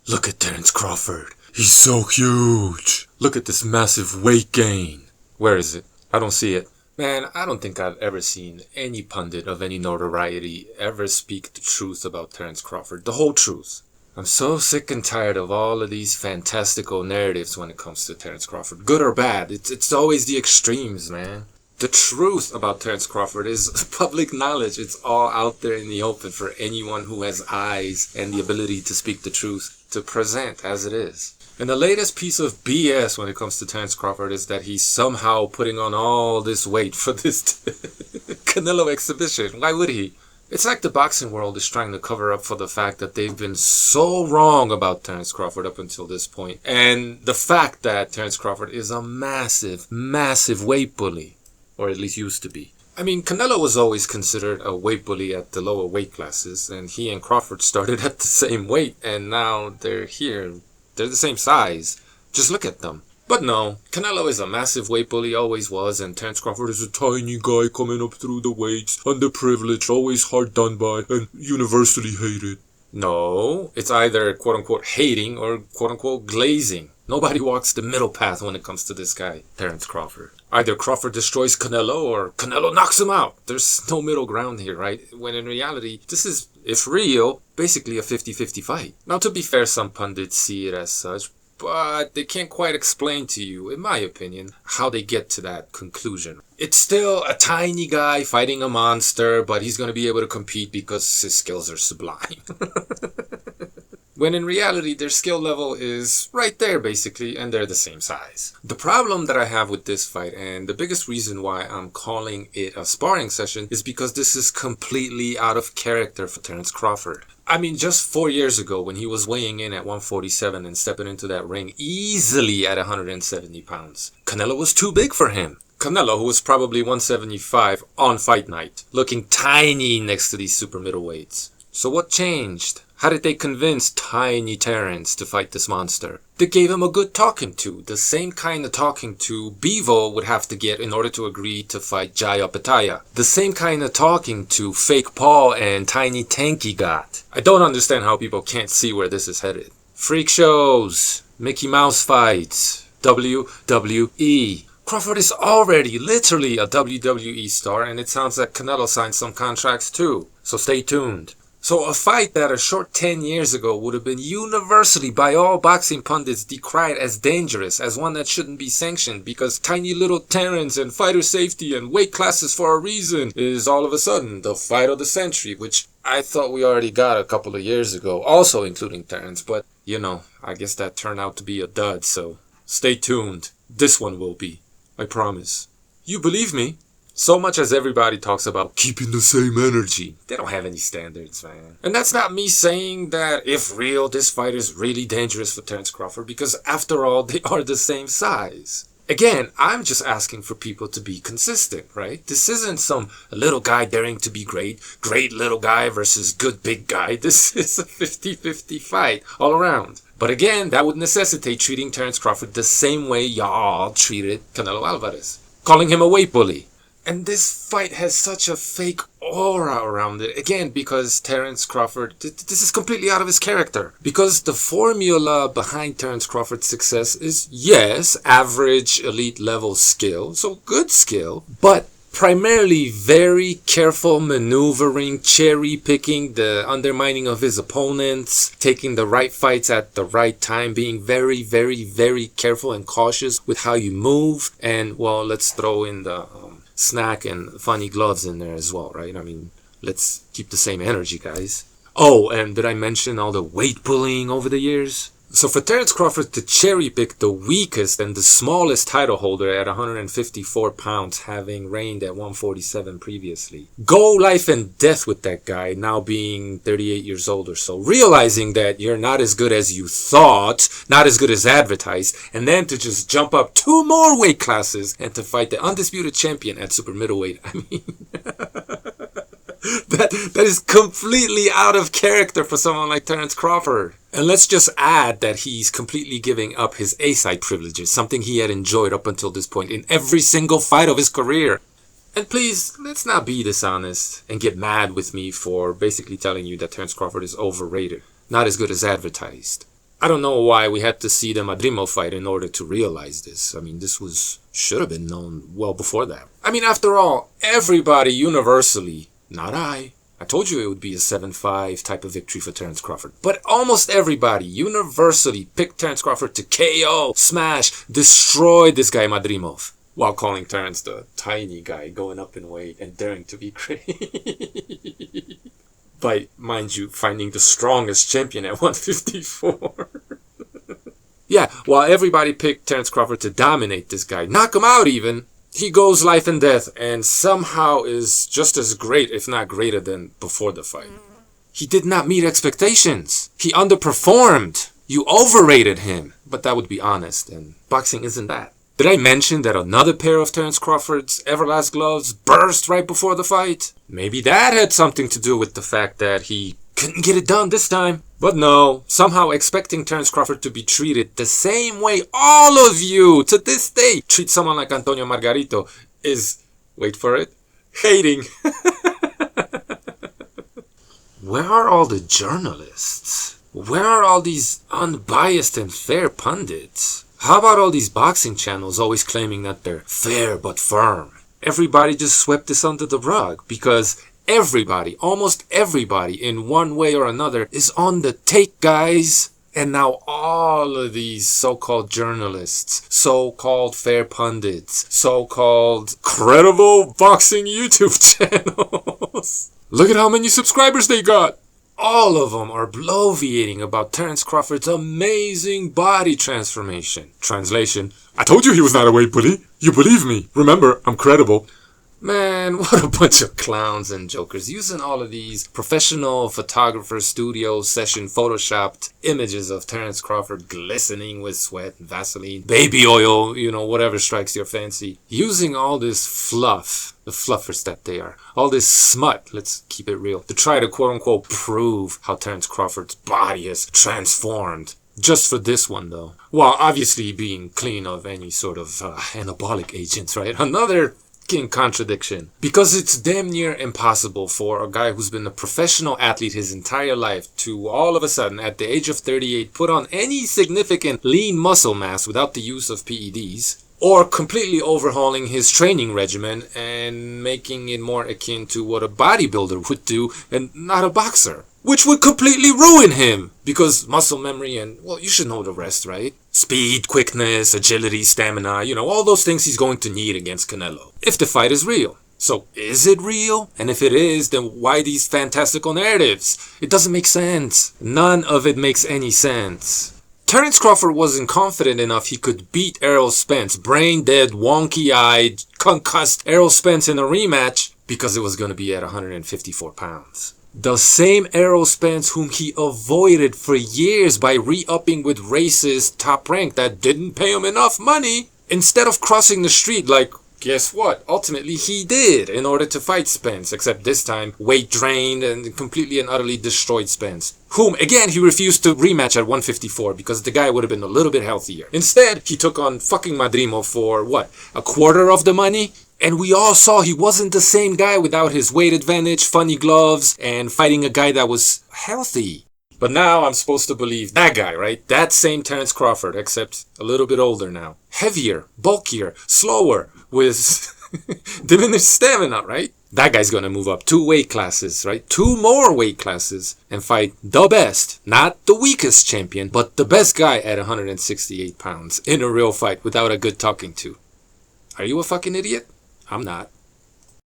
Look at Terence Crawford. He's so huge. Look at this massive weight gain. Where is it? I don't see it. Man, I don't think I've ever seen any pundit of any notoriety ever speak the truth about Terence Crawford. The whole truth. I'm so sick and tired of all of these fantastical narratives when it comes to Terence Crawford. Good or bad, it's always the extremes, man. The truth about Terence Crawford is public knowledge. It's all out there in the open for anyone who has eyes and the ability to speak the truth, to present as it is. And the latest piece of BS when it comes to Terence Crawford is that he's somehow putting on all this weight for this Canelo exhibition. Why would he? It's like the boxing world is trying to cover up for the fact that they've been so wrong about Terence Crawford up until this point. And the fact that Terence Crawford is a massive, massive weight bully. Or at least used to be. I mean, Canelo was always considered a weight bully at the lower weight classes. And he and Crawford started at the same weight. And now they're here. They're the same size. Just look at them. But no, Canelo is a massive weight bully, always was, and Terence Crawford is a tiny guy coming up through the weights, underprivileged, always hard done by, and universally hated. No, it's either quote-unquote hating or quote-unquote glazing. Nobody walks the middle path when it comes to this guy, Terence Crawford. Either Crawford destroys Canelo or Canelo knocks him out. There's no middle ground here, right? When in reality, this is, if real, basically a 50-50 fight. Now, to be fair, some pundits see it as such, but they can't quite explain to you, in my opinion, how they get to that conclusion. It's still a tiny guy fighting a monster, but he's going to be able to compete because his skills are sublime. When in reality, their skill level is right there, basically, and they're the same size. The problem that I have with this fight, and the biggest reason why I'm calling it a sparring session, is because this is completely out of character for Terence Crawford. I mean, just 4 years ago, when he was weighing in at 147 and stepping into that ring easily at 170 pounds, Canelo was too big for him. Canelo, who was probably 175 on fight night, looking tiny next to these super middleweights. So what changed? How did they convince tiny Terence to fight this monster? They gave him a good talking to, the same kind of talking to Bivol would have to get in order to agree to fight Jaya Pitaya. The same kind of talking to Fake Paul and Tiny Tanky got. I don't understand how people can't see where this is headed. Freak shows, Mickey Mouse fights, WWE. Crawford is already literally a WWE star, and it sounds like Canelo signed some contracts too. So stay tuned. So a fight that a short 10 years ago would have been universally by all boxing pundits decried as dangerous, as one that shouldn't be sanctioned because tiny little Terence and fighter safety and weight classes for a reason, is all of a sudden the fight of the century, which I thought we already got a couple of years ago, also including Terence, but you know, I guess that turned out to be a dud, so stay tuned. This one will be, I promise. You believe me? So much as everybody talks about keeping the same energy, they don't have any standards, man. And that's not me saying that if real, this fight is really dangerous for Terence Crawford, because after all, they are the same size. Again, I'm just asking for people to be consistent, right? This isn't some little guy daring to be great little guy versus good big guy. This is a 50-50 fight all around. But again, that would necessitate treating Terence Crawford the same way y'all treated Canelo Alvarez, calling him a weight bully. And this fight has such a fake aura around it. Again, because Terence Crawford, this is completely out of his character. Because the formula behind Terence Crawford's success is, yes, average elite level skill. So good skill. But primarily very careful maneuvering, cherry picking, the undermining of his opponents, taking the right fights at the right time, being very, very, very careful and cautious with how you move. And, well, let's throw in the snack and funny gloves in there as well, right? I mean, let's keep the same energy, guys. Oh, and did I mention all the weight bullying over the years? So for Terence Crawford to cherry pick the weakest and the smallest title holder at 154 pounds, having reigned at 147 previously. Go life and death with that guy, now being 38 years old or so. Realizing that you're not as good as you thought, not as good as advertised, and then to just jump up 2 more weight classes and to fight the undisputed champion at super middleweight. I mean, that is completely out of character for someone like Terence Crawford. And let's just add that he's completely giving up his A-side privileges, something he had enjoyed up until this point in every single fight of his career. And please, let's not be dishonest and get mad with me for basically telling you that Terence Crawford is overrated, not as good as advertised. I don't know why we had to see the Madrimov fight in order to realize this. I mean, should have been known well before that. I mean, after all, everybody universally, not I told you it would be a 7-5 type of victory for Terence Crawford. But almost everybody universally picked Terence Crawford to KO, smash, destroy this guy Madrimov, while calling Terence the tiny guy going up in weight and daring to be great. By, mind you, finding the strongest champion at 154. Yeah, while everybody picked Terence Crawford to dominate this guy, knock him out even, he goes life and death and somehow is just as great, if not greater than before the fight. He did not meet expectations. He underperformed. You overrated him. But that would be honest, and boxing isn't that. Did I mention that another pair of Terence Crawford's Everlast gloves burst right before the fight? Maybe that had something to do with the fact that he couldn't get it done this time. But no, somehow expecting Terence Crawford to be treated the same way all of you to this day treat someone like Antonio Margarito is, wait for it, hating. Where are all the journalists? Where are all these unbiased and fair pundits? How about all these boxing channels always claiming that they're fair but firm? Everybody just swept this under the rug because everybody, almost everybody in one way or another is on the take, guys. And now all of these so-called journalists, so-called fair pundits, so-called credible boxing YouTube channels. Look at how many subscribers they got. All of them are bloviating about Terence Crawford's amazing body transformation. Translation: I told you he was not a weight bully. You believe me. Remember, I'm credible. Man, what a bunch of clowns and jokers using all of these professional photographer studio session photoshopped images of Terence Crawford glistening with sweat, Vaseline, baby oil, whatever strikes your fancy. Using all this fluff, the fluffers that they are, all this smut, let's keep it real, to try to quote-unquote prove how Terence Crawford's body has transformed. Just for this one, though. While obviously being clean of any sort of anabolic agents, right? Another contradiction, because it's damn near impossible for a guy who's been a professional athlete his entire life to all of a sudden at the age of 38 put on any significant lean muscle mass without the use of PEDs, or completely overhauling his training regimen and making it more akin to what a bodybuilder would do and not a boxer, which would completely ruin him because muscle memory and, well, you should know the rest, right? Speed, quickness, agility, stamina, all those things he's going to need against Canelo, if the fight is real. So, is it real? And if it is, then why these fantastical narratives? It doesn't make sense. None of it makes any sense. Terence Crawford wasn't confident enough he could beat Errol Spence, brain-dead, wonky-eyed, concussed Errol Spence in a rematch because it was going to be at 154 pounds. The same Errol Spence whom he avoided for years by re-upping with racist top rank that didn't pay him enough money, instead of crossing the street like, guess what? Ultimately he did in order to fight Spence, except this time weight drained and completely and utterly destroyed Spence, whom again he refused to rematch at 154 because the guy would have been a little bit healthier. Instead, he took on fucking Madrimov for what? A quarter of the money? And we all saw he wasn't the same guy without his weight advantage, funny gloves, and fighting a guy that was healthy. But now I'm supposed to believe that guy, right? That same Terence Crawford, except a little bit older now. Heavier, bulkier, slower, with diminished stamina, right? That guy's gonna move up 2 weight classes, right? 2 more weight classes and fight the best, not the weakest champion, but the best guy at 168 pounds in a real fight without a good talking to. Are you a fucking idiot? I'm not.